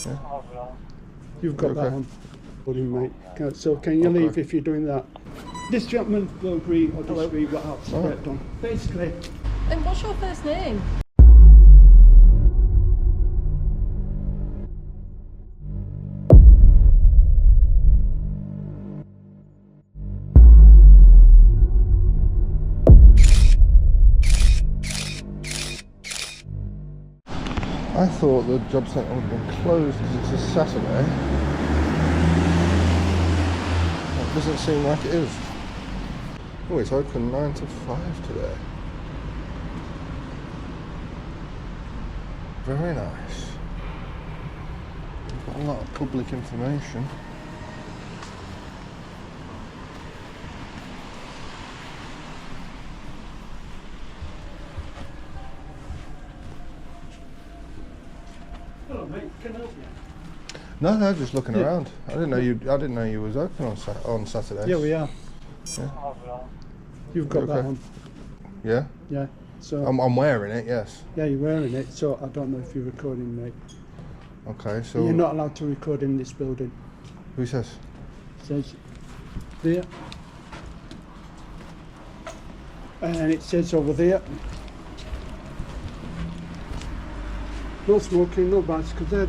Yeah. You've got that Okay. on, mate. So can you leave if you're doing that? This gentleman will agree or disagree what else to get done. Basically. And what's your first name? I thought the job centre would have been closed because it's a Saturday. That doesn't seem like it is. Oh, it's open 9 to 5 today. Very nice. Got a lot of public information. Hello, mate. Can I help you? No, just looking around. I didn't know you was open on Saturdays. Yeah, we are. Yeah. You've got that Okay. on. Yeah. Yeah. So I'm wearing it. Yes. yeah, you're wearing it. So I don't know if you're recording, mate. Okay. So You're not allowed to record in this building. who says? It says there. And it says over there. No smoking, no bicycles, there,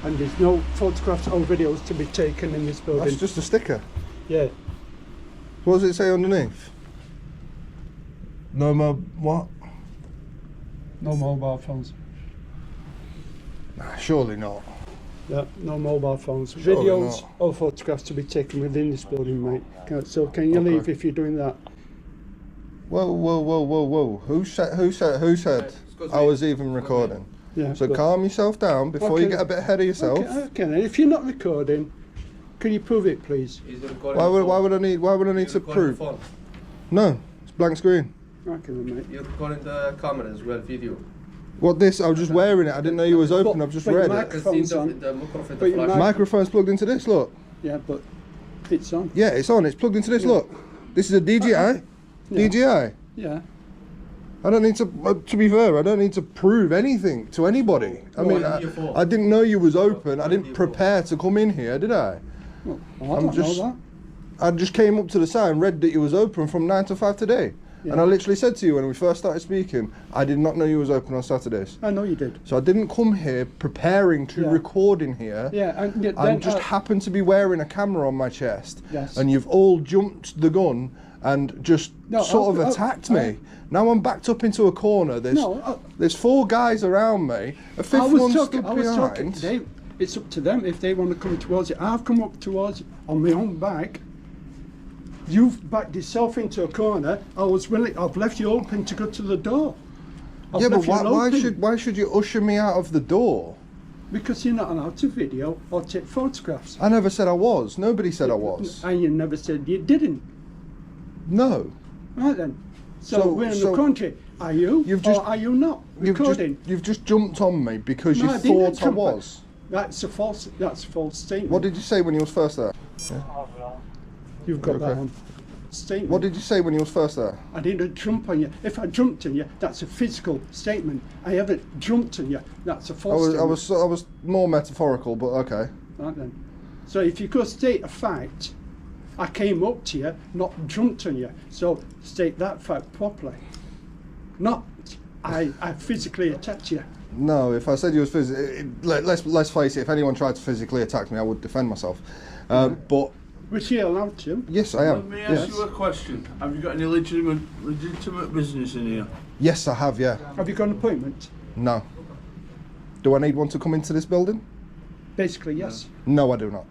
and there's no photographs or videos to be taken in this building. That's just a sticker. Yeah. What does it say underneath? No more what? No mobile phones. Nah, surely not. Yeah, no mobile phones. Surely Videos not. or photographs to be taken within this building, mate. So can you leave if you're doing that? Whoa. Who said I was even recording? Yeah. So but- calm yourself down before you Okay. get a bit ahead of yourself. Okay, then. If you're not recording, can you prove it, please? Why would I need to prove? No, it's blank screen. Okay, then, mate. You're recording the camera as well, video. What this? I was just wearing it. I didn't know you was open. I've just but read Mac- it. I can see Microphone's on. the microphone, But the your flash. mic- Microphone's plugged into this. Look. Yeah, but it's on. Yeah, it's on. It's plugged into this. Look. This is a DJI. Yeah. DJI. Yeah. I don't need to be fair, I don't need to prove anything to anybody. I mean, I didn't know you was open. I didn't prepare to come in here, did I? Well, I don't know that. I just came up to the sign, read that you was open from 9 to 5 today. Yeah. And I literally said to you when we first started speaking, I did not know you was open on Saturdays. I know you did. So I didn't come here preparing to Yeah. record in here. Yeah, and I then, just happened to be wearing a camera on my chest. Yes. And you've all jumped the gun and just No, sort of I- attacked me. Now I'm backed up into a corner. There's 4 guys around me. A fifth one stood I was talking. behind. It's up to them if they want to come towards it. I've come up towards it on my own back. You've backed yourself into a corner. I've left you open to go to the door. I've Yeah, but left you why open should you usher me out of the door? Because you're not allowed to video or take photographs. I never said I was. Nobody said I was. And you never said you didn't. No. Right then. So So- we're in so the country. Are you? you've just- or are you not recording? You've just jumped on me because No, you I didn't thought I jump on- was. That's a false statement. What did you say when you was first there? You've got that Okay. on. Statement. What did you say when you was first there? I didn't jump on you. If I jumped on you, that's a physical statement. I haven't jumped on you. That's a false statement. I was more metaphorical, but okay. Right then. So if you could state a fact, I came up to you, not jumped on you. So state that fact properly. Not I physically attacked you. No, if I said you was let's face it. If anyone tried to physically attack me, I would defend myself. But Was she allowed to? yes, I am. Let me ask you a question. Have you got any legitimate business in here? Yes, I have. Yeah. Have you got an appointment? No. Do I need one to come into this building? Basically, yes. No, I do not.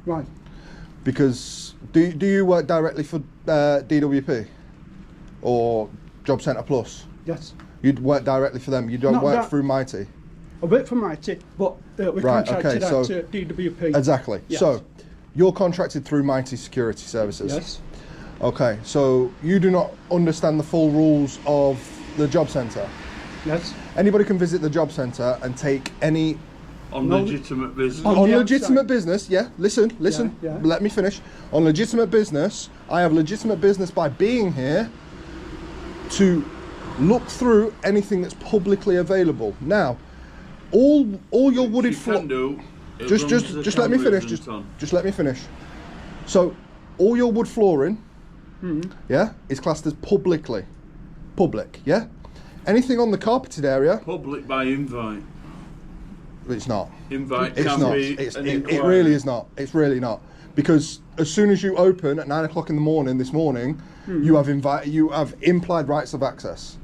Right. Because do you work directly for DWP or Job Centre Plus? Yes. You'd work directly for them. You don't Not work that- through Mitie. I work for Mitie, but we're Right, contracted okay, out so- to DWP. Exactly. Yes. So you're contracted through Mitie Security Services. Yes. Okay. So you do not understand the full rules of the job centre. Yes. Anybody can visit the job centre and take any On No. legitimate business? On on the legitimate outside. business. Yeah. Listen. Yeah. Let me finish. On legitimate business, I have legitimate business by being here to look through anything that's publicly available. Now, all your wooded floor. Just let me finish. Just let me finish. So, all your wood flooring, yeah, is classed as public. Yeah. Anything on the carpeted area. Public by invite. It's not. Invite It's can not. be It really is not. It's really not. Because as soon as you open at 9 o'clock in the morning this morning, you have implied rights of access.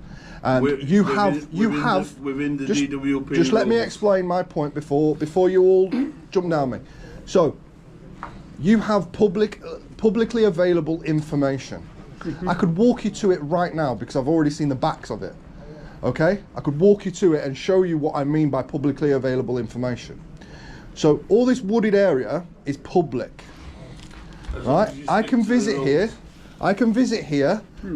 And within the DWP. Just let me explain my point before you all jump down me. So, you have publicly available information. I could walk you to it right now because I've already seen the backs of it. Okay? I could walk you to it and show you what I mean by publicly available information. So, all this wooded area is public. Right? I can visit here.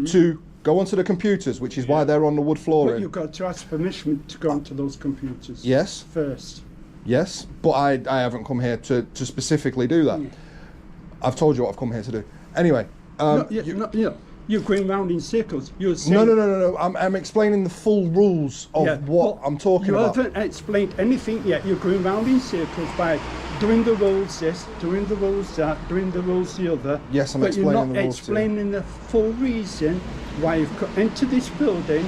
To go onto the computers, which is why they're on the wood flooring. But you've got to ask permission to go onto those computers. Yes. First. Yes, but I haven't come here to specifically do that. I've told you what I've come here to do. Anyway. You're going round in circles. You're saying, No. I'm explaining the full rules of what I'm talking about. You haven't explained anything yet. You're going round in circles by doing the rules this, doing the rules that, doing the rules the other. Yes, I'm explaining the rules. But you're not explaining the full reason why you've got into this building.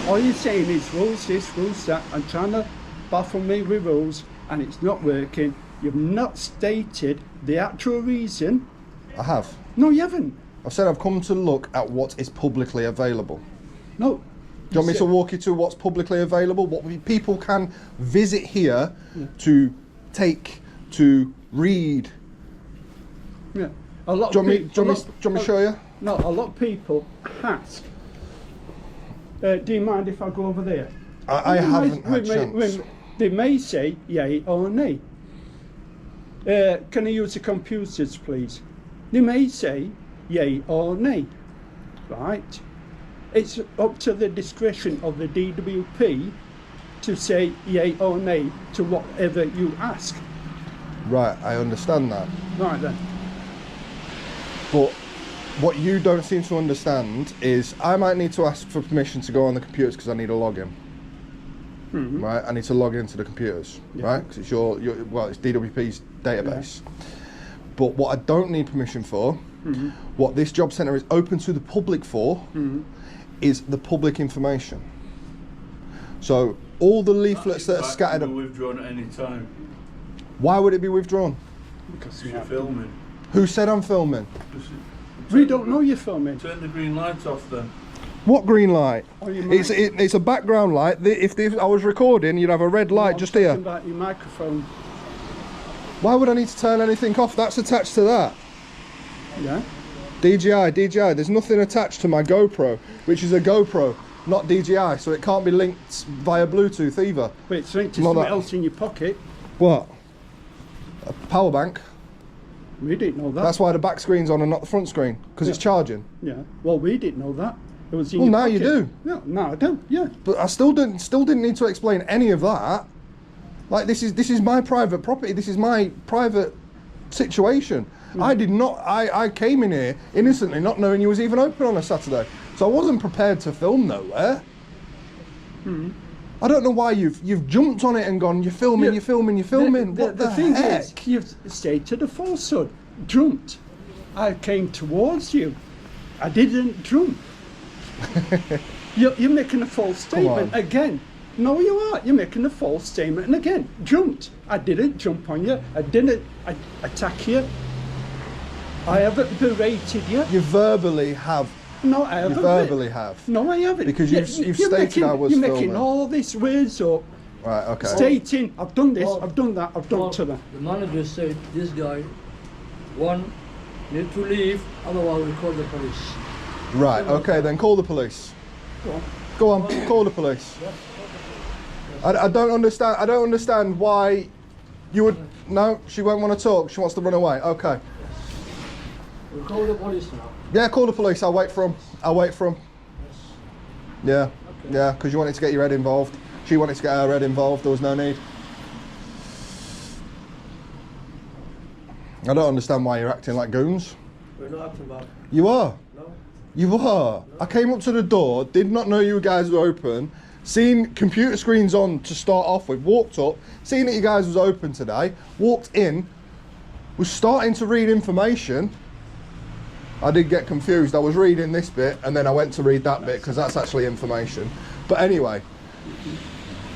All you're saying is rules this, rules that, and trying to baffle me with rules, and it's not working. You've not stated the actual reason. I have. No, you haven't. I've said I've come to look at what is publicly available. No. Do you want me to walk you to what's publicly available? What people can visit here to take, to read. Yeah. A lot. Do you want me to show you? No, a lot of people ask. Do you mind if I go over there? I haven't had chance. They may say yay or nay. Can I use the computers, please? They may say yay or nay. Right? It's up to the discretion of the DWP to say yay or nay to whatever you ask. Right, I understand that. Right then. But what you don't seem to understand is I might need to ask for permission to go on the computers because I need a login. Right, I need to log into the computers, right? Because it's it's DWP's database. Yeah. But what I don't need permission for, what this job centre is open to the public for, is the public information. So all the leaflets that are scattered. Can be withdrawn at any time. Why would it be withdrawn? Because you're filming. Who said I'm filming? We don't know you're filming. Turn the green light off then. What green light? It's a background light. If I was recording, you'd have a red light just here. About your microphone. Why would I need to turn anything off? That's attached to that. Yeah. DJI. There's nothing attached to my GoPro, which is a GoPro, not DJI, so it can't be linked via Bluetooth either. But it's linked to something else in your pocket. What? A power bank. We didn't know that. That's why the back screen's on and not the front screen, because it's charging. Yeah. Well, we didn't know that. It was in well, your now pocket. you do. Yeah. No, I don't. Yeah. But I still didn't need to explain any of that. Like this is my private property. This is my private situation. I came in here innocently, not knowing you was even open on a Saturday. So I wasn't prepared to film nowhere. I don't know why you've jumped on it and gone, you're filming. What the thing heck? is, you've stated a falsehood. Jumped. I came towards you. I didn't jump. You're making a false statement again. No, you are. You're making a false statement. And again, jumped. I didn't jump on you. I didn't attack you. I haven't berated you. You verbally have. No, I haven't. You verbally have. No, I haven't. Because you've stated I was filming. You're making all these words up. Right, okay. Stating, I've done this, I've done that, I've done to that. The manager said, this guy, need to leave, otherwise we'll call the police. Right, okay, then call the police. Go on, call the police. I don't understand why you would. No, she won't want to talk. She wants to run away. Okay. We'll call the police now. Yeah, call the police. I'll wait for him. Yeah, yeah, because you wanted to get your head involved. She wanted to get her head involved. There was no need. I don't understand why you're acting like goons. We're not acting bad. You are. No. You are. I came up to the door, did not know you guys were open, seen computer screens on to start off with, walked up, seen that you guys was open today, walked in, was starting to read information. I did get confused. I was reading this bit and then I went to read that bit because that's actually information. But anyway,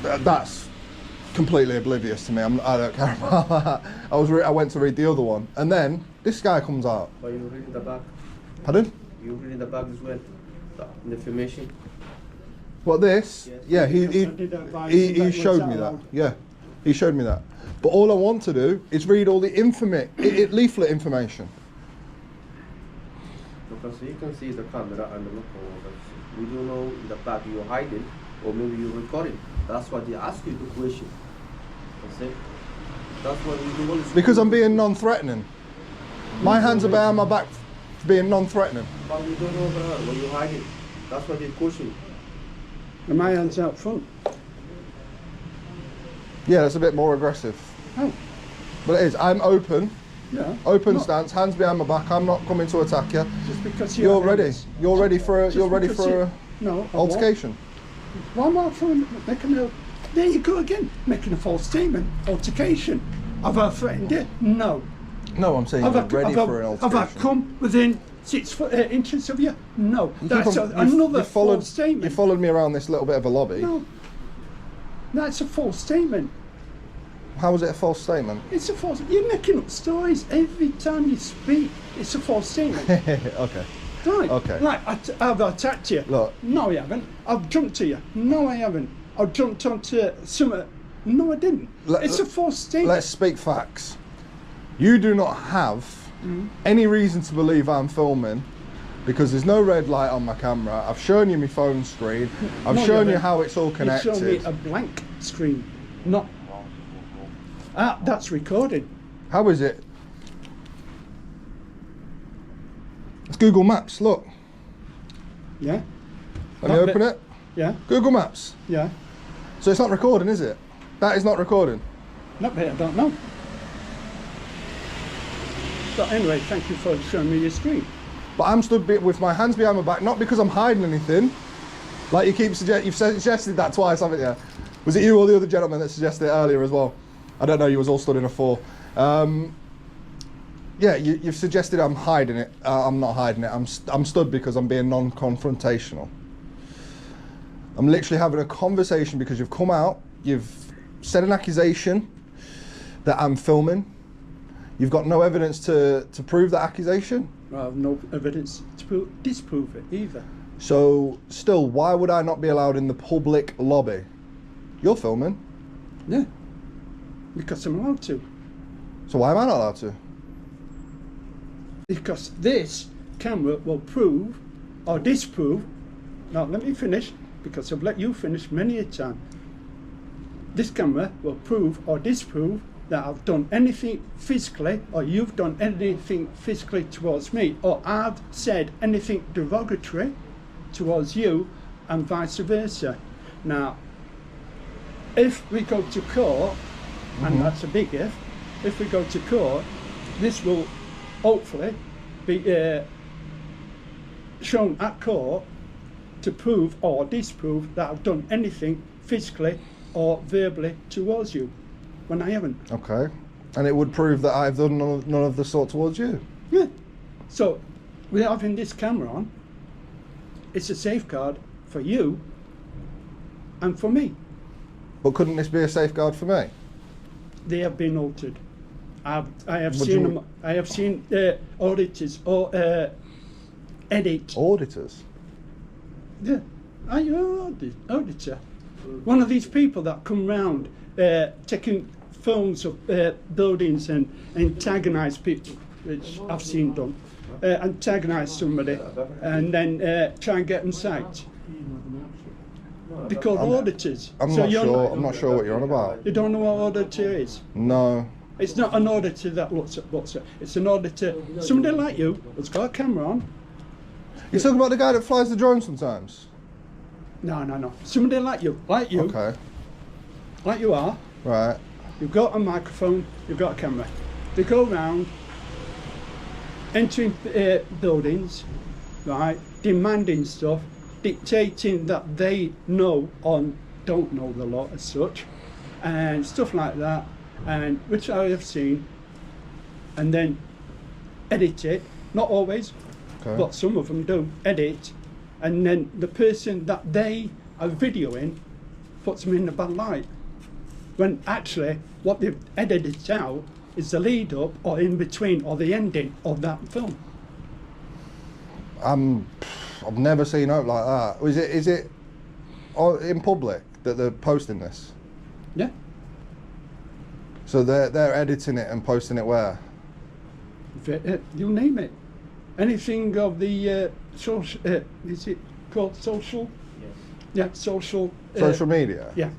that's completely oblivious to me. I don't care about that. I went to read the other one and then this guy comes out. But you read in the back. Pardon? You read in the back as well. The information. What, this? Yes. Yeah, he showed me that. Yeah, he showed me that. But all I want to do is read all the leaflet information. Because you can see the camera and the look over. We don't know in the back you're hiding or maybe you're recording. That's why they ask you the question. That's it. That's what you do. Because I'm being non-threatening. My hands are behind my back for being non-threatening. But we don't know where you're hiding. That's why they question. And my hands out front. Yeah, that's a bit more aggressive. Oh. But it is. I'm open. Yeah. Open stance, hands behind my back. I'm not coming to attack you. Just because You're ready. You're ready for a. Just You're ready because for a No. altercation. Why am I making a? There you go again, making a false statement. Altercation. Have I threatened it? No. No, I'm saying you're ready for an altercation. Have I come within 6 inches of you? No. You That's keep on- another you followed, false statement. You followed me around this little bit of a lobby. No. That's a false statement. How was it a false statement? It's a false. You're making up stories every time you speak. It's a false statement. Okay. Right. Okay. Like, I've attacked you. Look. No, I haven't. I've jumped to you. No, I haven't. I've jumped onto some. No, I didn't. It's a false statement. Let's speak facts. You do not have any reason to believe I'm filming because there's no red light on my camera. I've shown you my phone screen. I've No, shown you you haven't. how it's all connected. You showed me a blank screen. Not. That's recorded. How is it? It's Google Maps, look. Yeah. Let me open it. Yeah. Google Maps. Yeah. So it's not recording, is it? That is not recording. Not bad, I don't know. But anyway, thank you for showing me your screen. But I'm stood with my hands behind my back, not because I'm hiding anything. Like you keep you've suggested that twice, haven't you? Was it you or the other gentleman that suggested it earlier as well? I don't know, you was all stood in a 4. Yeah, you've suggested I'm hiding it. I'm not hiding it. I'm stood because I'm being non-confrontational. I'm literally having a conversation because you've come out, you've said an accusation that I'm filming. You've got no evidence to prove that accusation. I have no evidence to disprove it either. So, still, why would I not be allowed in the public lobby? You're filming. Yeah. Because I'm allowed to. So why am I not allowed to? Because this camera will prove or disprove. Now let me finish, because I've let you finish many a time. This camera will prove or disprove that I've done anything physically, or you've done anything physically towards me, or I've said anything derogatory towards you, and vice versa. Now, if we go to court, and that's a big if we go to court, this will hopefully be shown at court to prove or disprove that I've done anything physically or verbally towards you, when I haven't. Okay. And it would prove that I've done none of the sort towards you? Yeah. So, with having this camera on, it's a safeguard for you and for me. But couldn't this be a safeguard for me? They have been altered. I have Would seen you- them. I have seen auditors or edit. Auditors? Yeah. Are you an auditor? One of these people that come round taking phones of buildings and antagonise people, which I've seen done. Antagonise somebody and then try and get them sacked. They're called auditors. I'm So not you're sure. I'm not sure what you're on about. You don't know what auditor is? No. It's not an auditor that looks at what's it. It's an auditor. Somebody like you that's got a camera on. You're talking about the guy that flies the drone sometimes? No. Somebody like you, Okay. like you are. Right. You've got a microphone. You've got a camera. They go round, entering buildings, right, demanding stuff, dictating that they know or don't know the law as such, and stuff like that, and which I have seen, and then edit it. Not always, but some of them do edit, and then the person that they are videoing puts them in a bad light, when actually what they've edited out is the lead up or in between or the ending of that film. I've never seen out like that. Is it in public that they're posting this? Yeah. So they're editing it and posting it where? You name it. Anything of the social, is it called social? Yes. Yeah, social. Social media? Yeah.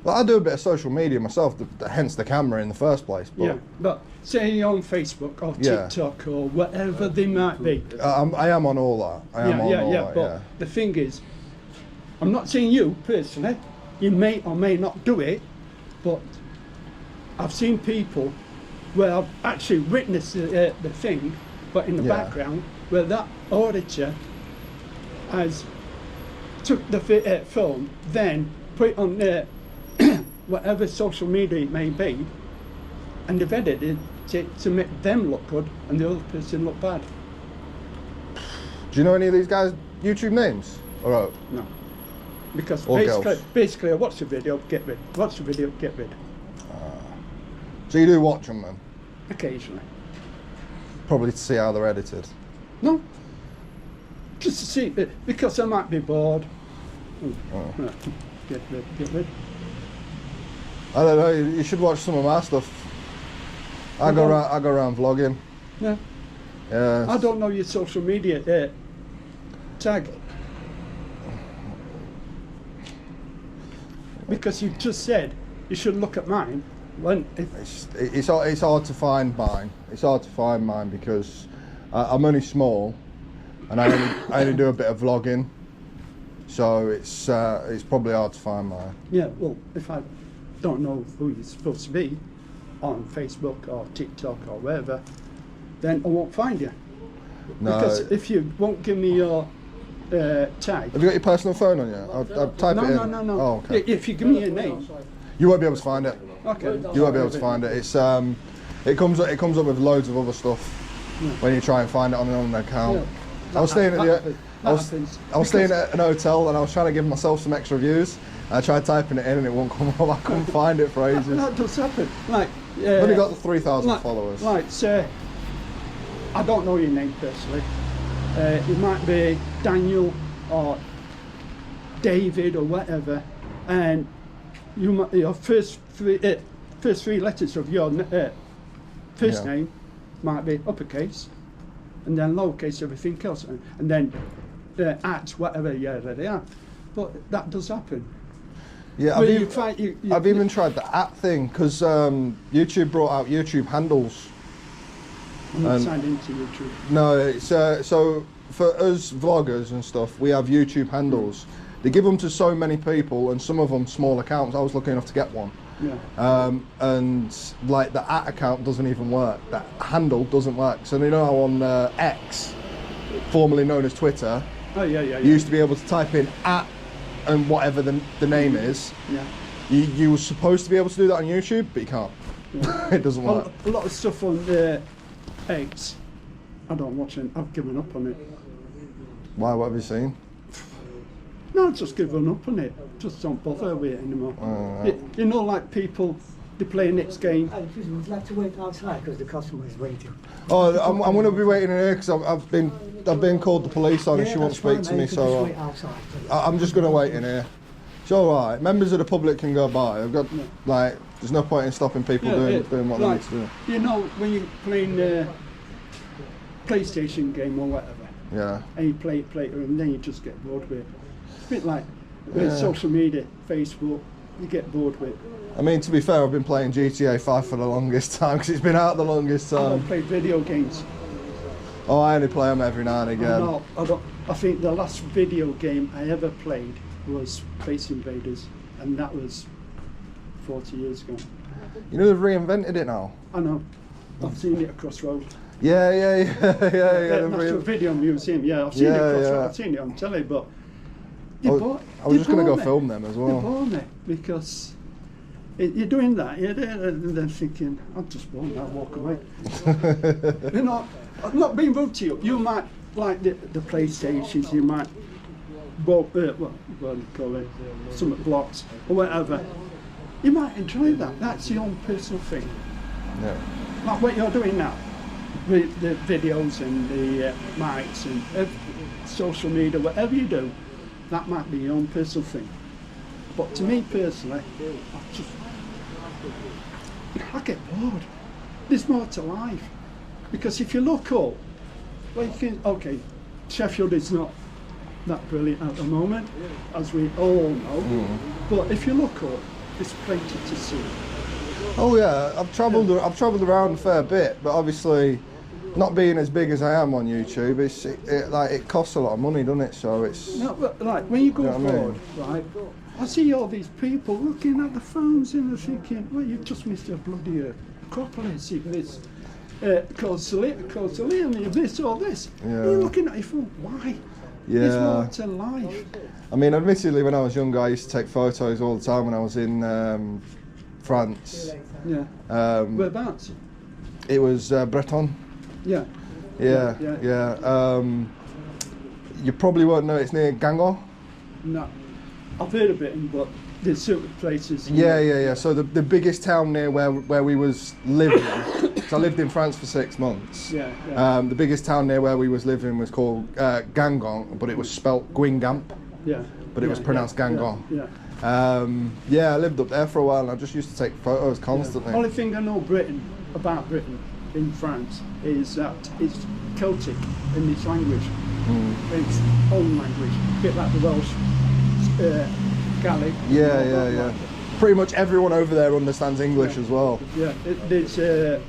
Well, I do a bit of social media myself, hence the camera in the first place. But Yeah, but say on Facebook or Yeah. TikTok or whatever they might be. I am on all that. I am on all that, but the thing is, I'm not saying you personally, you may or may not do it, but I've seen people where I've actually witnessed the thing, but in the Yeah. background, where that auditor has took the film, then put it on whatever social media it may be, and they've edited it to make them look good and the other person look bad. Do you know any of these guys' YouTube names? Or No. Because Or basically I watch the video, get rid. Watch the video, get rid. so you do watch them then? Occasionally. Probably to see how they're edited. No. Just to see, because I might be bored. Right. Get rid. I don't know. You should watch some of my stuff. I go around vlogging. Yeah. Yeah. I don't know your social media tag. Because you just said you should look at mine. When It's hard to find mine. It's hard to find mine because I'm only small, and I only do a bit of vlogging, so it's probably hard to find mine. yeah, well, if I don't know who you're supposed to be on Facebook or TikTok or wherever, then I won't find you. No. Because if you won't give me your tag. Have you got your personal phone on you? I'll type it in. No. Oh, okay. If you give me your name. You won't be able to find it. Okay. You won't be able to find it. It's it comes up with loads of other stuff when you try and find it on an account. Yeah. I was staying at I was happens. staying at an hotel and I was trying to give myself some extra views. I tried typing it in and it won't come up. I couldn't find it for ages. That does happen. Like, I've only got the 3,000 followers. Like, say, I don't know your name personally. It might be Daniel or David or whatever, and you might, your first three letters of your first Yeah. name might be uppercase, and then lowercase everything else, and then at whatever they are. But that does happen. Yeah, I've even tried the @ thing because YouTube brought out YouTube handles. I'm not signed into YouTube. No, it's so for us vloggers and stuff, we have YouTube handles. They give them to so many people, and some of them small accounts. I was lucky enough to get one. Yeah. And like the @ account doesn't even work. That handle doesn't work. So you know how on X, formerly known as Twitter, Oh yeah. you used to be able to type in @ and whatever the name is. Yeah. You were supposed to be able to do that on YouTube, but you can't. Yeah. It doesn't work. A lot of stuff on X, I don't watch it. I've given up on it. Why? What have you seen? No, I've just given up on it. Just don't bother with it anymore. You know, like people, they play next game. Excuse me, would you like to wait outside because the customer is waiting? Oh, I'm going to be waiting in here because I've been called the police on and she won't speak to me, so wait outside. I'm just going to wait in here. It's all right. Members of the public can go by. I've got like, there's no point in stopping people doing what they need to do. You know, when you're playing a PlayStation game or whatever, Yeah. and you play it, and then you just get bored with it. It's a bit like with social media, Facebook, you get bored with it. I mean, to be fair, I've been playing GTA 5 for the longest time because it's been out the longest I time. don't play video games. Oh, I only play them every now and again. No, I think the last video game I ever played was Space Invaders, and that was 40 years ago. You know they've reinvented it now. I know. I've seen it across road. Yeah. National Video Museum. Yeah, I've seen it across road. I've seen it on telly, but I was just going to go film them as They well. bore me because you're doing that, you're there, and then thinking, I'll just walk away. You know, I'm not being rude to you. You might like the PlayStations, you might what do you call it, some blocks or whatever. You might enjoy that. That's your own personal thing. Yeah. Like what you're doing now, with the videos and the mics and social media, whatever you do, that might be your own personal thing. But to me personally, I get bored. There's more to life. Because if you look up, well, you can, okay, Sheffield is not that brilliant at the moment, as we all know. But if you look up, there's plenty to see. Oh yeah, I've travelled around a fair bit, but obviously, not being as big as I am on YouTube, it costs a lot of money, doesn't it? So it's no, but like when you go you know what I abroad, mean? right? I see all these people looking at the phones and they're thinking, well, you've just missed a bloody Acropolis, you've missed Colosseum, you've missed all this. Yeah. You're looking at your phone. Why? Yeah. There's more to life. I mean, admittedly, when I was younger, I used to take photos all the time when I was in France. Yeah. Whereabouts? It was Breton. Yeah. Yeah. You probably won't know, it's near Guingamp. No. I've heard of it, but there's certain places. Yeah. So the biggest town near where we was living, so I lived in France for 6 months. Yeah. The biggest town near where we was living was called Guingamp, but it was spelt Guingamp. Yeah. But it was pronounced Guingamp. Yeah. I lived up there for a while and I just used to take photos constantly. Only thing I know about Britain in France is that it's Celtic in its language, its own language, a bit like the Welsh, Gaelic. Yeah. Pretty much everyone over there understands English as well. Yeah, there's a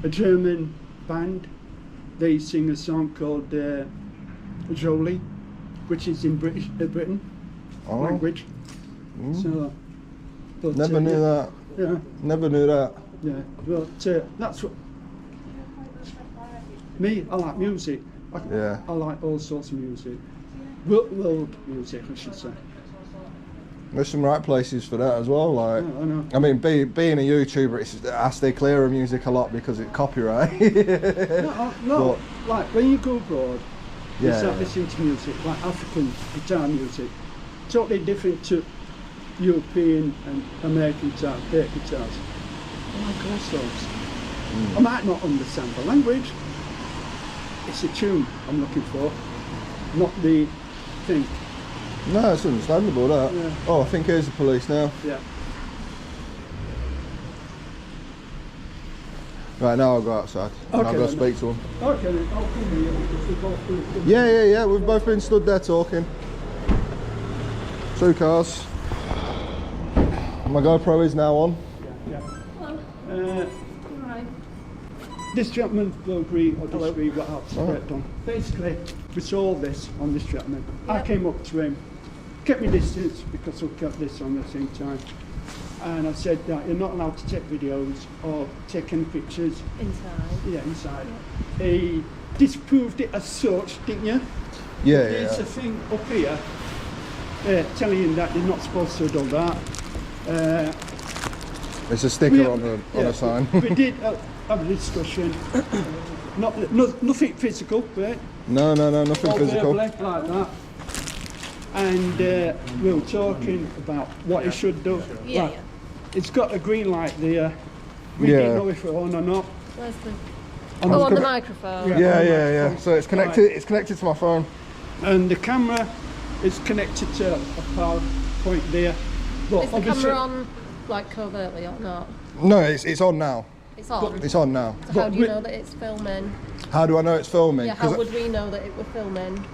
German band. They sing a song called Jolie, which is in Britain language. So, but, Never knew that. Yeah. Never knew that. Yeah, but that's what me. I like music. I like all sorts of music. World music, I should say. There's some right places for that as well. Like, Yeah, I know. I mean, being a YouTuber, I stay clear of music a lot because it's copyright. No, like when you go abroad, you Yeah, start yeah. listening to music, like African guitar music, totally different to European and American guitars. I like all sorts. I might not understand the language. It's a tune I'm looking for, not the thing. No, it's understandable that. Yeah. Oh, I think here's the police now. Yeah. Right, now I'll go outside and I'll Okay, go then. speak to them. Okay, then I'll come here because we've both been. Yeah. We've both been stood there talking. 2 cars. My GoPro is now on. Right. This gentleman will agree or disagree what I've done. Basically, we saw this on this gentleman. I came up to him, kept my distance because we kept this on at the same time. And I said that you're not allowed to take videos or take any pictures. Inside. Yeah, inside. He disproved it as such, didn't you? Yeah. There's a thing up here telling you that you're not supposed to have done that. It's a sticker on a sign. We did have a discussion. Nothing physical, right? No, nothing All physical. verbally, like that. And we were talking about what he should do. Yeah, Like, yeah. It's got a green light there. We Yeah. didn't know if it's on or not. Where's the... On Oh, the on the com- microphone. Yeah. Yeah. So it's connected. It's connected to my phone. And the camera is connected to a power point there. But Is the obviously- camera on, like, covertly or not? No, it's on now. It's on. It's on now. So how do you we- know that it's filming? How do I know it's filming? Yeah, how would we know that it were filming?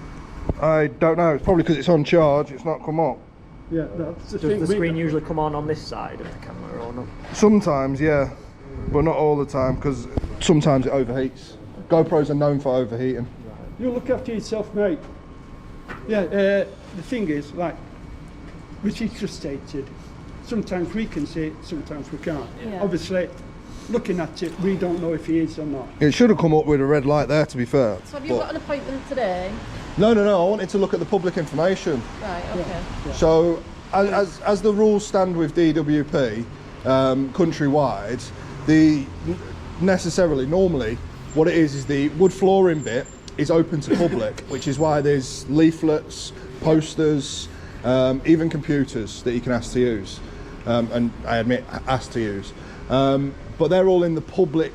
I don't know. It's probably because it's on charge. It's not come up. Yeah, that's the Does thing. the screen usually come on this side of the camera or not? Sometimes, yeah, but not all the time because sometimes it overheats. GoPros are known for overheating. You look after yourself, mate. Yeah, the thing is, like, which he just stated, sometimes we can see it, sometimes we can't. Yeah. Obviously, looking at it, we don't know if he is or not. It should have come up with a red light there, to be fair. So have you got an appointment today? No, I wanted to look at the public information. Right, okay. Yeah. So, as the rules stand with DWP countrywide, normally, what it is the wood flooring bit is open to public, which is why there's leaflets, posters, even computers that you can ask to use, and I admit ask to use. But they're all in the public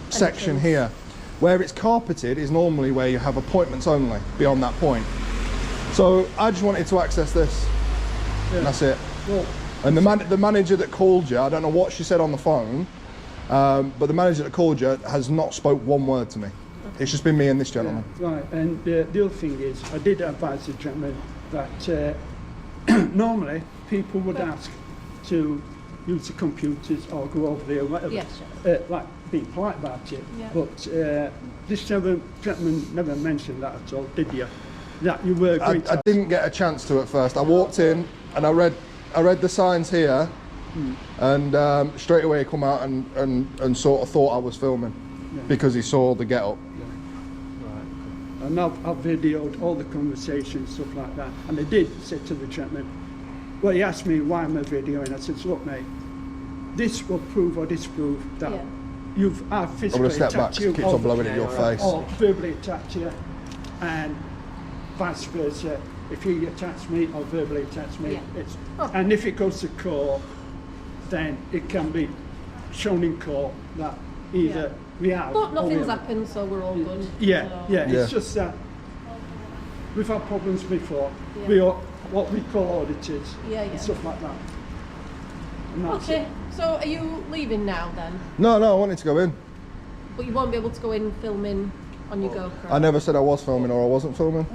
section here. Where it's carpeted is normally where you have appointments only, beyond that point. So I just wanted to access this, and that's it. Well, And the manager that called you, I don't know what she said on the phone, but the manager that called you has not spoke one word to me. It's just been me and this gentleman. right, and the other thing is, I did advise the gentleman that normally people would ask to use the computers or go over there or whatever, Yes, like being polite about it. Yeah. But this gentleman never mentioned that at all, did you? That you were going to I didn't get a chance to at first. I walked in and I read the signs here, and straight away he come out and sort of thought I was filming because he saw the get up. And I've videoed all the conversations, stuff like that. And I did say to the gentleman, well, he asked me why am I videoing. I said, look, mate, this will prove or disprove that Yeah. I've I'm physically going to step back attacked 'cause you, it keeps on blowing in your face. or verbally attacked you, and vice versa. If he attacks me or verbally attacks me, Yeah. it's Oh. and if it goes to court, then it can be shown in court that either we have. But or we nothing's haven't. happened, so we're all good. Yeah, So- yeah, Yeah. it's just that we've had problems before. Yeah. We are what we call auditors Yeah, and yeah. stuff like that. And that's Okay, it. so are you leaving now then? No, I wanted to go in. But you won't be able to go in filming on your GoPro? I never said I was filming or I wasn't filming.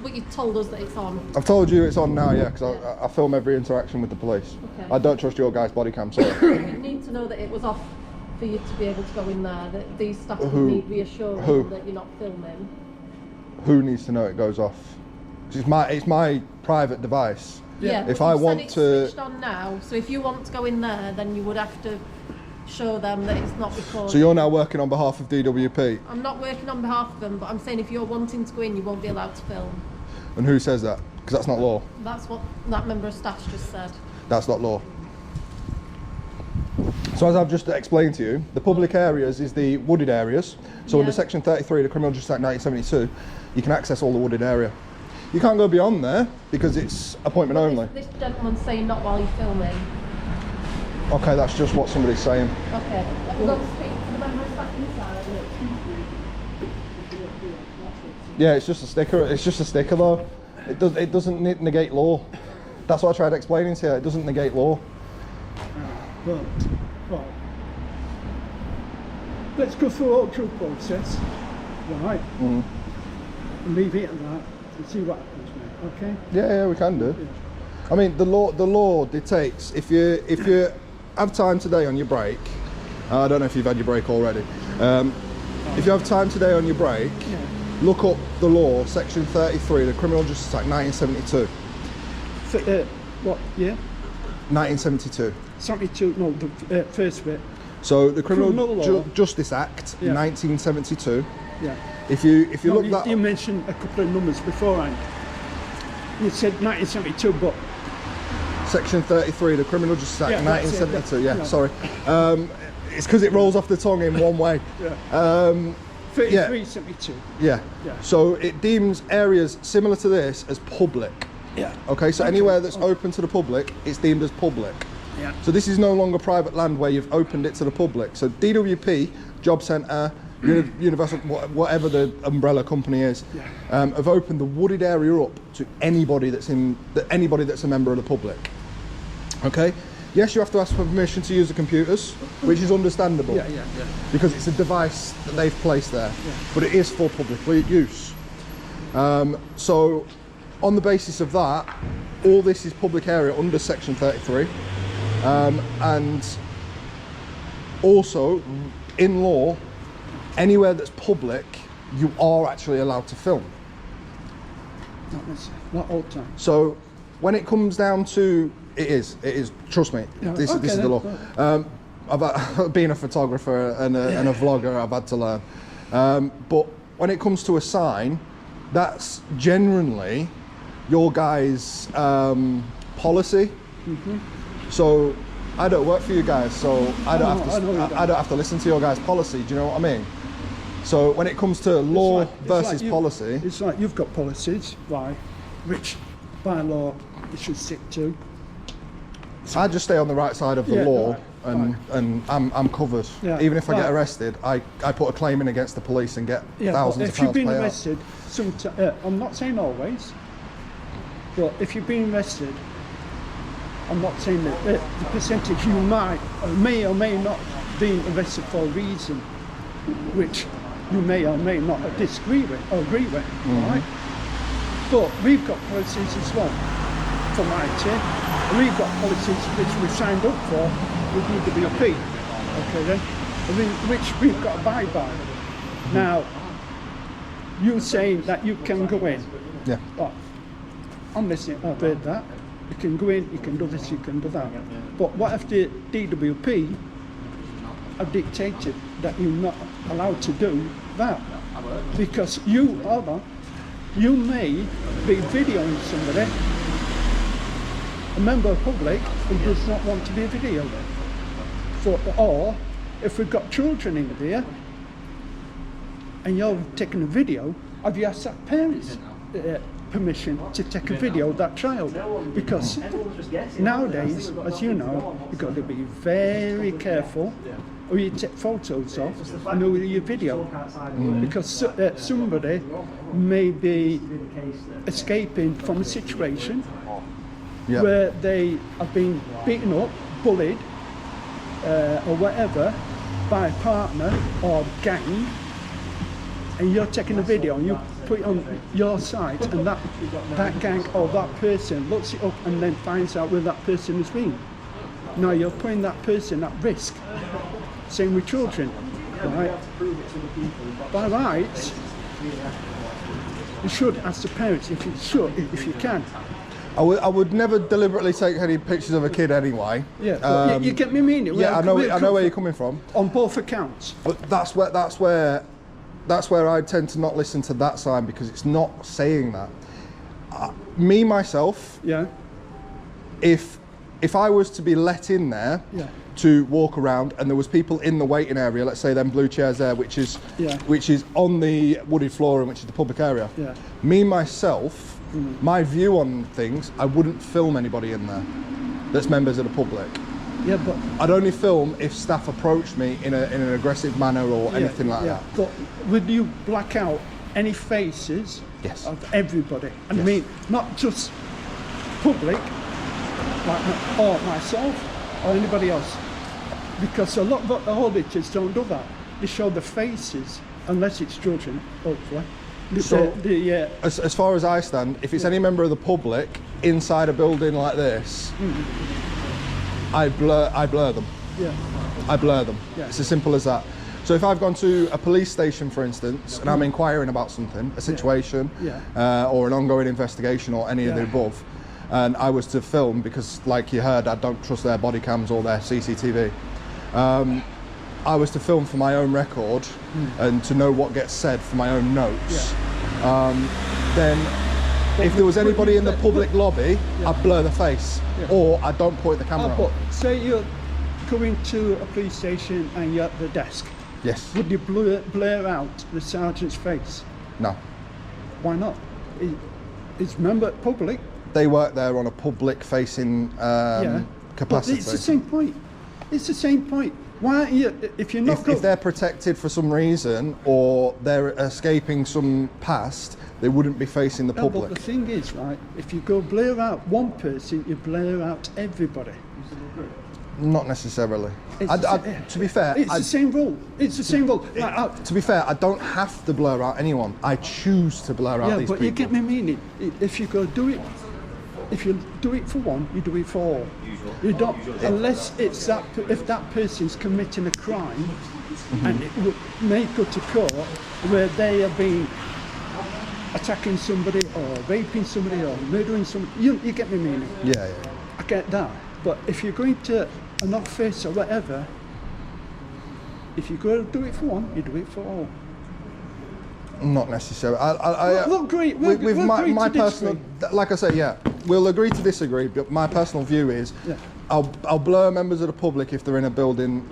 But you told us that it's on. I've told you it's on now, yeah, because I film every interaction with the police. Okay. I don't trust your guy's body cam, sorry. You need to know that it was off for you to be able to go in there, that these staff would Who- need reassuring who? that you're not filming. Who needs to know it goes off? It's my private device. Yeah, If but I you said want it's to- switched on now, so if you want to go in there, then you would have to show them that it's not recorded. So you're now working on behalf of DWP, I'm not working on behalf of them, but I'm saying if you're wanting to go in, you won't be allowed to film. and who says that? Because that's not law. That's what that member of staff just said. That's not law. So as I've just explained to you, the public areas is the wooded areas. So Yeah. under Section 33 of the Criminal Justice Act 1972, you can access all the wooded area. You can't go beyond there because it's appointment only. This gentleman's saying not while you're filming. Okay, that's just what somebody's saying. Okay, let me go speak to the member of staff inside. Yeah, it's just a sticker. It's just a sticker though. It doesn't negate law. That's what I tried explaining to you. It doesn't negate law. Well, let's go through all due process, right? Mm. And leave it at that and see what happens, mate. Okay? Yeah, we can do. I mean, the law dictates if you have time today on your break. I don't know if you've had your break already. If you have time today on your break, look up the law, Section 33, the Criminal Justice Act 1972. What? Yeah? 1972. 72. No, the first bit. So the Criminal Criminal law. Justice Act Yeah. 1972. Yeah. If you No, look that you up, mentioned a couple of numbers beforehand. You said 1972, but Section 33, the Criminal Justice Act Yeah, that's it, 1972. yeah. Yeah, sorry. It's because it rolls off the tongue in one way. yeah. 33, yeah. 72. Yeah. Yeah. So it deems areas similar to this as public. Yeah. Okay, so anywhere that's open to the public, it's deemed as public. Yeah. So this is no longer private land where you've opened it to the public. So DWP, Job Centre, Universal, whatever the umbrella company is, have opened the wooded area up to anybody that's a member of the public. Okay. Yes, you have to ask for permission to use the computers, which is understandable. Yeah. Because it's a device that they've placed there, but it is for public use. So on the basis of that, all this is public area under Section 33, and also in law, anywhere that's public, you are actually allowed to film. Not all the time. So when it comes down to it is. Trust me, Yeah, this okay is the then. law. I've been a photographer and a vlogger. I've had to learn. But when it comes to a sign, that's generally your guys' policy. So I don't work for you guys, so I don't have to listen to your guys' policy. Do you know what I mean? So when it comes to law versus policy, it's like you've got policies, right, which by law you should stick to. I just stay on the right side of the law, and I'm covered. Yeah, Even if I get arrested, I put a claim in against the police and get thousands of pounds paid out. If you've been arrested, I'm not saying always, but if you've been arrested, I'm not saying that the percentage you might or may not be arrested for a reason which you may or may not disagree with or agree with, right? But we've got policies as well for Mitie. We've got policies which we signed up for with DWP, okay then, which we've got to abide by. Now, you saying that you can go in. Yeah. Well, I'm listening, I've heard that. You can go in, you can do this, you can do that. But what if the DWP have dictated that you're not allowed to do that? Because you may be videoing somebody, a member of the public who does not want to be videoed. Or if we've got children in there and you're taking a video, have you asked that parents permission to take a video of that child? Because nowadays, as you know, you've got to be very careful who you take photos of and who you video, because somebody may be escaping from a situation where they have been beaten up, bullied, or whatever by a partner or gang, and you're taking a video and you put it on your site, and that gang or that person looks it up and then finds out where that person has been. Now you're putting that person at risk. Same with children, right? By rights, you should ask the parents if you can. I would never deliberately take any pictures of a kid anyway. Yeah, you get me meaning. Yeah, I know where you're coming from. On both accounts. But that's where I tend to not listen to that side, because it's not saying that. Me myself, if I was to be let in there to walk around and there was people in the waiting area, let's say them blue chairs there, which is on the wooded floor and which is the public area. Me myself, my view on things, I wouldn't film anybody in there that's members of the public. Yeah, but I'd only film if staff approached me in an aggressive manner or anything like that. But would you black out any faces of everybody? I mean, not just public, like or myself or anybody else, because a lot of the auditors don't do that. They show the faces, unless it's children, hopefully. So, as far as I stand, if it's any member of the public inside a building like this, I blur them. I blur them. It's as simple as that. So if I've gone to a police station, for instance, and I'm inquiring about something, a situation, or an ongoing investigation, or any of the above, and I was to film, because like you heard, I don't trust their body cams or their CCTV, I was to film for my own record and to know what gets said for my own notes, then if there was anybody in the public lobby, I'd blur the face, or I don't point the camera on. Say you're going to a police station and you're at the desk. Yes. Would you blur out the sergeant's face? No. Why not? It's member public. They work there on a public-facing capacity. But it's the same point. It's the same point. Why aren't you, if you're not if they're protected for some reason, or they're escaping some past, they wouldn't be facing the public. But the thing is, right, if you go blur out one person, you blur out everybody. Not necessarily. To be fair, it's the same rule. It's the same rule. To be fair, I don't have to blur out anyone. I choose to blur out these people. Yeah, but you get me meaning. If you go do it, if you do it for one, you do it for all. You don't, unless it's that if that person's committing a crime, and it may go to court where they have been attacking somebody or raping somebody or murdering somebody. You get me meaning? Yeah. I get that. But if you're going to an office or whatever, if you go to do it for one, you do it for all. Not necessarily. We'll agree. With We'll my agree to personal, disagree. like I say, yeah, we'll agree to disagree. But my personal view is, Yeah. I'll blur members of the public if they're in a building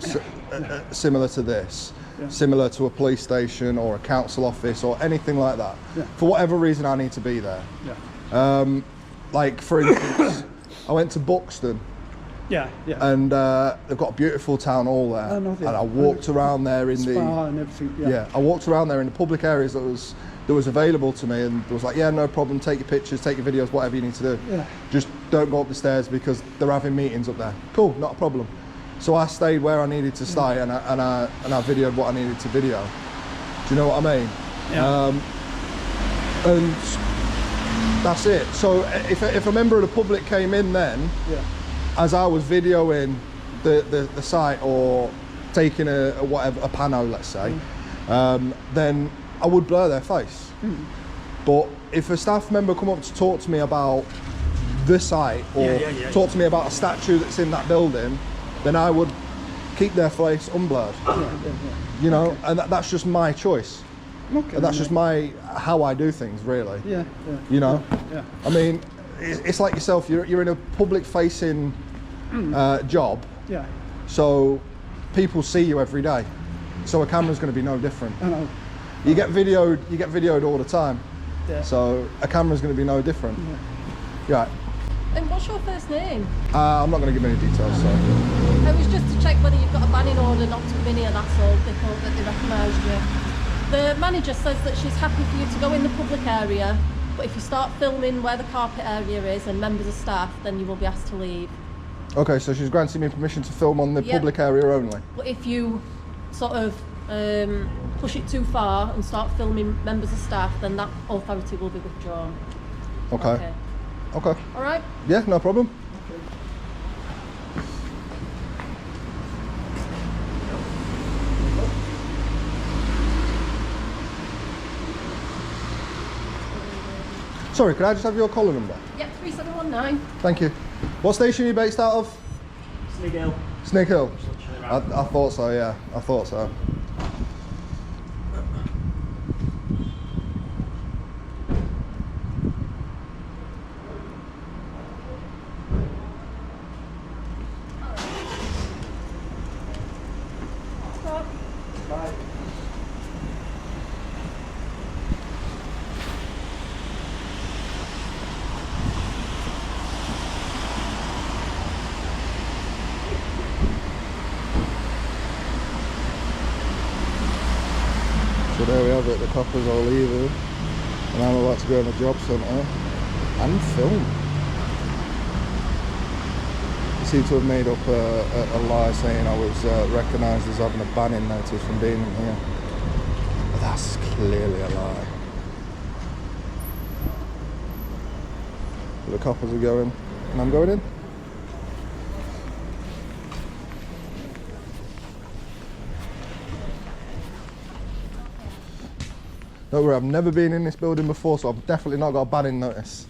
similar to this, Yeah. similar to a police station or a council office or anything like that. Yeah. For whatever reason, I need to be there. Yeah. Like for instance, I went to Buxton. Yeah. Yeah. And they've got a beautiful town hall there. I know they and I are. walked around there in Spa and everything. yeah, I walked around there in the public areas that was available to me, and it was like, yeah, no problem, take your pictures, take your videos, whatever you need to do. Yeah. Just don't go up the stairs because they're having meetings up there. Cool, not a problem. So I stayed where I needed to stay, and I videoed what I needed to video. Do you know what I mean? Yeah. And that's it. So if a member of the public came in then, Yeah. as I was videoing the site or taking a pano, let's say, then I would blur their face. But if a staff member come up to talk to me about the site or talk to me about a statue that's in that building, then I would keep their face unblurred. You know, and that's just my choice. Okay. And that's just how I do things, really. Yeah. Yeah. You know, Yeah. I mean, it's like yourself. You're in a public-facing job, Yeah. so people see you every day. So a camera's going to be no different. I know. You get videoed all the time. Yeah. So a camera's going to be no different. Yeah. And what's your first name? I'm not going to give any details. So. It was just to check whether you've got a banning order not to come in here, that's all. They thought that they recognised you. The manager says that she's happy for you to go in the public area, but if you start filming where the carpet area is and members of staff, then you will be asked to leave. Okay, so she's granting me permission to film on the Yep. public area only. But if you sort of push it too far and start filming members of staff, then that authority will be withdrawn. Okay. Okay. All right? Yeah, no problem. Sorry, could I just have your collar number? Yep, 3719. Thank you. What station are you based out of? Snig Hill. Snig Hill. I thought so, yeah. I thought so. So there we have it, the coppers are leaving, and I'm about to go in the job centre and film. He seemed to have made up a lie saying I was recognised as having a banning notice from being in here. But that's clearly a lie. The coppers are going, and I'm going in. Don't worry, I've never been in this building before, so I've definitely not got a banning notice.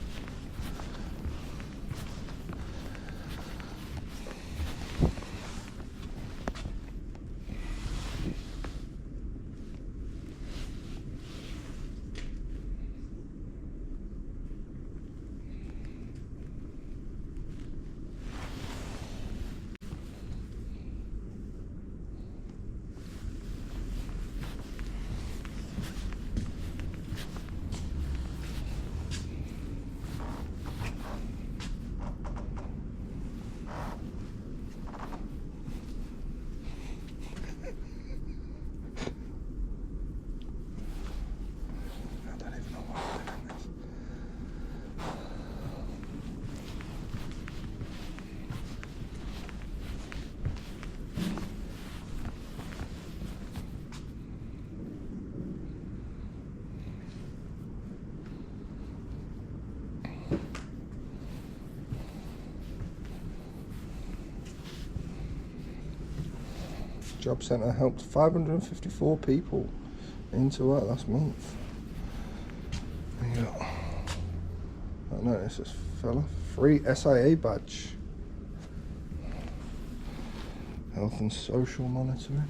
Job centre helped 554 people into work last month. There you go. I noticed this fella. Free SIA badge. Health and social monitoring.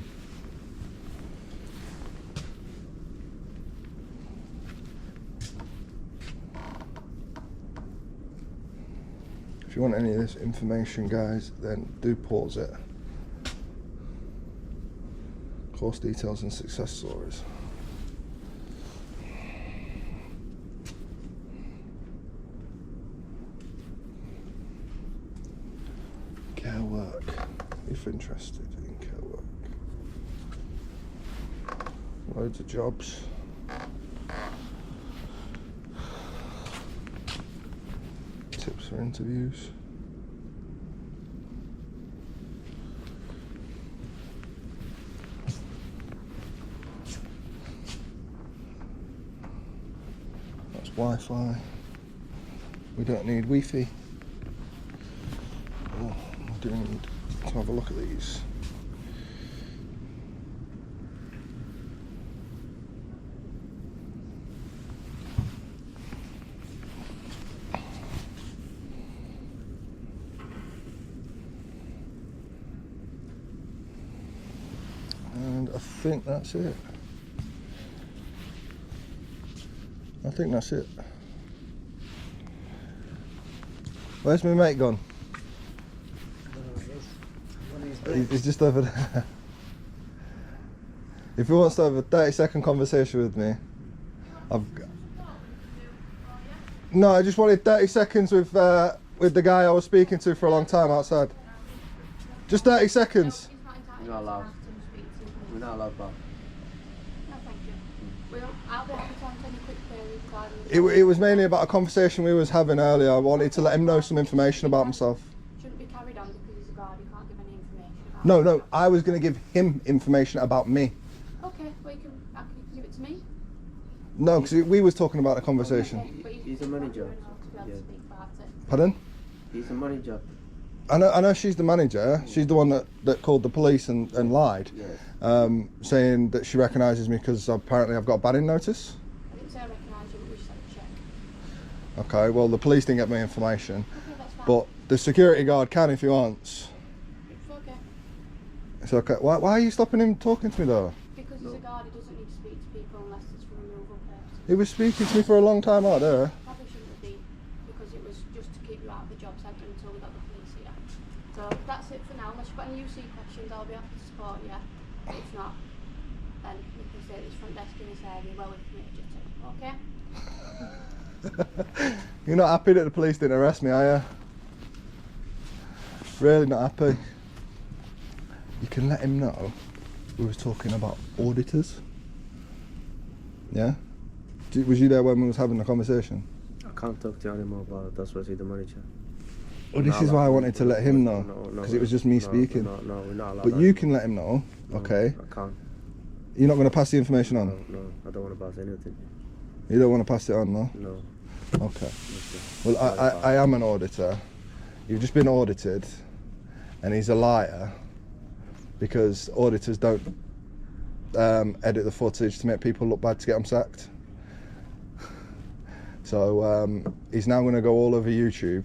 you want any of this information, guys, then do pause it. Course details and success stories. Care work, if interested in care work. Loads of jobs. Tips for interviews. That's Wi-Fi. We don't need Wi-Fi. Oh, I do need to have a look at these. And I think that's it. I think that's it. Where's my mate gone? He's just over there. If he wants to have a 30-second conversation with me, No, I just wanted 30 seconds with the guy I was speaking to for a long time outside. Just 30 seconds. You're not allowed. We're not allowed, Bob. No, thank you. I'll be happy to answer any quick queries regarding... It was mainly about a conversation we was having earlier. I wanted to let him know some information about himself. Shouldn't be carried on because he's a guard. You can't give any information about No, I was going to give him information about me. Okay, well you can give it to me. No, because we was talking about a conversation. Okay, He's a manager. Yeah. Pardon? He's a manager. I know she's the manager. She's the one that called the police and lied, Yes. saying that she recognises me because apparently I've got a banning notice. I didn't say I recognise you, but we just had to check. Okay, well the police didn't get my information, Okay, that's fine. but the security guard can if he wants. It's okay. It's okay. Why are you stopping him talking to me though? Because he's a guard, he doesn't need to speak to people unless it's for removal purposes. He was speaking to me for a long time out there. Probably shouldn't have been, because it was just to keep you out of the job centre until we got the police here. So that's it for now. Unless you've got any UC questions, I'll be happy to support you. If not, then you can stay at this front desk in this area where we've committed you to, okay? You're not happy that the police didn't arrest me, are you? Really not happy. You can let him know we was talking about auditors. Yeah? Was you there when we was having the conversation? I can't talk to you anymore about it. That's why he's the manager. Well, this is why I wanted to let him know, because it was just me speaking. No, we're not allowed. But you can let him know, okay? I can't. You're not going to pass the information on? No, I don't want to pass anything. You don't want to pass it on, no? No. Okay. Well, I am an auditor. You've just been audited, and he's a liar, because auditors don't edit the footage to make people look bad to get them sacked. So he's now going to go all over YouTube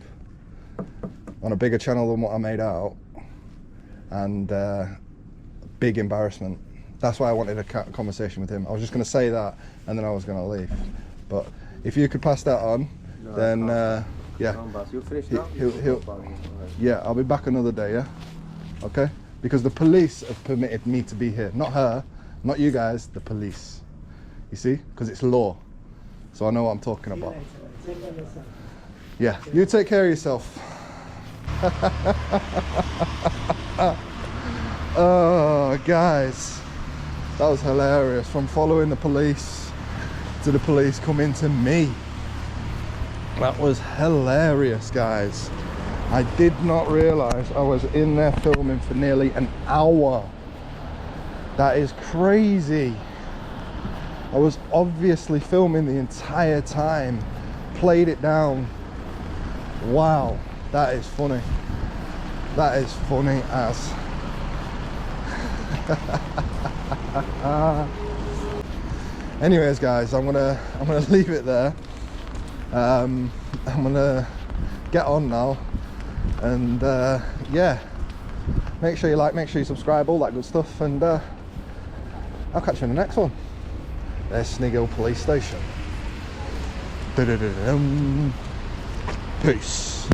on a bigger channel than what I made out, and big embarrassment. That's why I wanted a conversation with him. I was just going to say that, and then I was going to leave. But if you could pass that on, then yeah. You finish now? Yeah, I'll be back another day. Yeah. Okay. Because the police have permitted me to be here, not her, not you guys, the police. You see? Because it's law. So I know what I'm talking about. Yeah, you take care of yourself. Oh, guys, that was hilarious. From following the police to the police coming to me. That was hilarious, guys. I did not realise I was in there filming for nearly an hour. That is crazy. I was obviously filming the entire time, played it down. Wow, that is funny. That is funny as. Anyways, guys, I'm gonna leave it there. I'm gonna get on now, and yeah, make sure you like, make sure you subscribe, all that good stuff, and I'll catch you in the next one. There's Snig Hill Police Station. Peace.